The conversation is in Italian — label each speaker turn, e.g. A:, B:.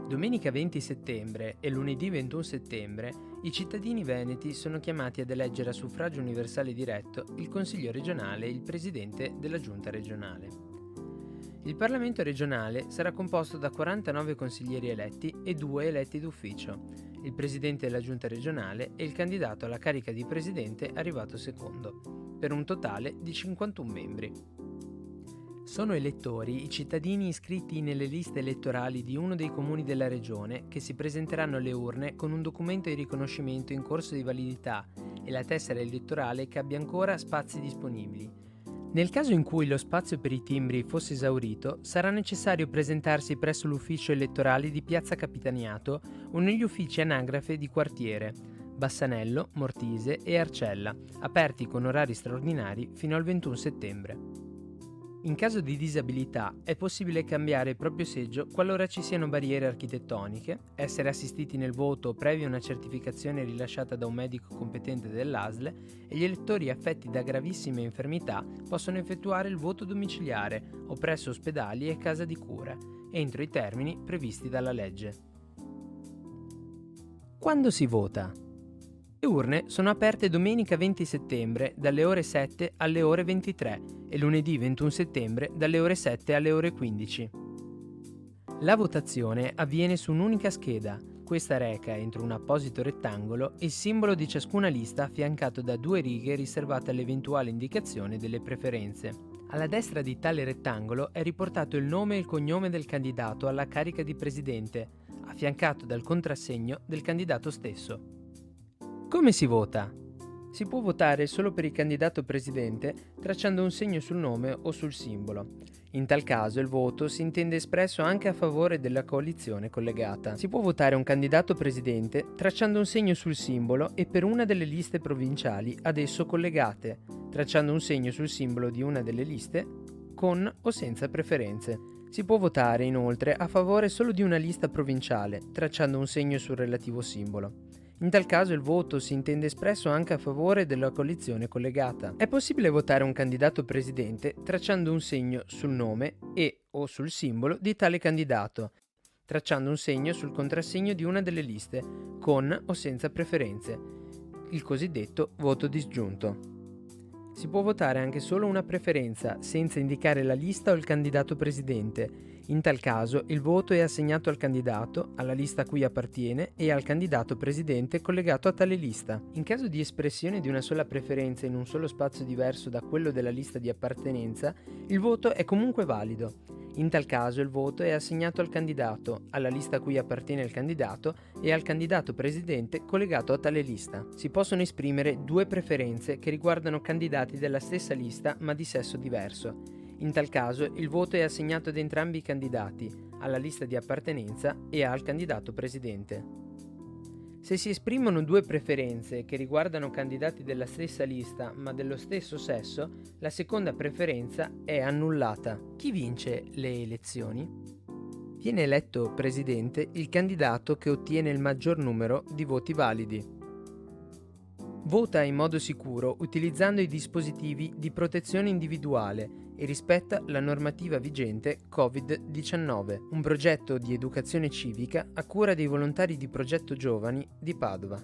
A: Domenica 20 settembre e lunedì 21 settembre i cittadini veneti sono chiamati ad eleggere a suffragio universale diretto il Consiglio regionale e il Presidente della Giunta regionale. Il Parlamento regionale sarà composto da 49 consiglieri eletti e 2 eletti d'ufficio, il Presidente della Giunta regionale e il candidato alla carica di Presidente arrivato secondo, per un totale di 51 membri. Sono elettori i cittadini iscritti nelle liste elettorali di uno dei comuni della regione che si presenteranno alle urne con un documento di riconoscimento in corso di validità e la tessera elettorale che abbia ancora spazi disponibili. Nel caso in cui lo spazio per i timbri fosse esaurito, sarà necessario presentarsi presso l'ufficio elettorale di Piazza Capitaniato o negli uffici anagrafe di quartiere, Bassanello, Mortise e Arcella, aperti con orari straordinari fino al 21 settembre. In caso di disabilità è possibile cambiare il proprio seggio qualora ci siano barriere architettoniche, essere assistiti nel voto previa una certificazione rilasciata da un medico competente dell'ASL e gli elettori affetti da gravissime infermità possono effettuare il voto domiciliare o presso ospedali e casa di cura, entro i termini previsti dalla legge. Quando si vota? Le urne sono aperte domenica 20 settembre dalle ore 7 alle ore 23 e lunedì 21 settembre dalle ore 7 alle ore 15. La votazione avviene su un'unica scheda. Questa reca, entro un apposito rettangolo, il simbolo di ciascuna lista affiancato da 2 righe riservate all'eventuale indicazione delle preferenze. Alla destra di tale rettangolo è riportato il nome e il cognome del candidato alla carica di presidente, affiancato dal contrassegno del candidato stesso. Come si vota? Si può votare solo per il candidato presidente tracciando un segno sul nome o sul simbolo. In tal caso il voto si intende espresso anche a favore della coalizione collegata. Si può votare un candidato presidente tracciando un segno sul simbolo e per una delle liste provinciali ad esso collegate, tracciando un segno sul simbolo di una delle liste con o senza preferenze. Si può votare inoltre a favore solo di una lista provinciale, tracciando un segno sul relativo simbolo. In tal caso il voto si intende espresso anche a favore della coalizione collegata. È possibile votare un candidato presidente tracciando un segno sul nome e o sul simbolo di tale candidato, tracciando un segno sul contrassegno di una delle liste, con o senza preferenze, il cosiddetto voto disgiunto. Si può votare anche solo una preferenza, senza indicare la lista o il candidato presidente. In tal caso il voto è assegnato al candidato, alla lista a cui appartiene e al candidato presidente collegato a tale lista. In caso di espressione di una sola preferenza in un solo spazio diverso da quello della lista di appartenenza, il voto è comunque valido. In tal caso il voto è assegnato al candidato, alla lista a cui appartiene il candidato e al candidato presidente collegato a tale lista. Si possono esprimere 2 preferenze che riguardano candidati della stessa lista ma di sesso diverso. In tal caso il voto è assegnato ad entrambi i candidati, alla lista di appartenenza e al candidato presidente. Se si esprimono 2 preferenze che riguardano candidati della stessa lista ma dello stesso sesso, la seconda preferenza è annullata. Chi vince le elezioni? Viene eletto presidente il candidato che ottiene il maggior numero di voti validi. Vota in modo sicuro utilizzando i dispositivi di protezione individuale e rispetta la normativa vigente Covid-19, un progetto di educazione civica a cura dei volontari di Progetto Giovani di Padova.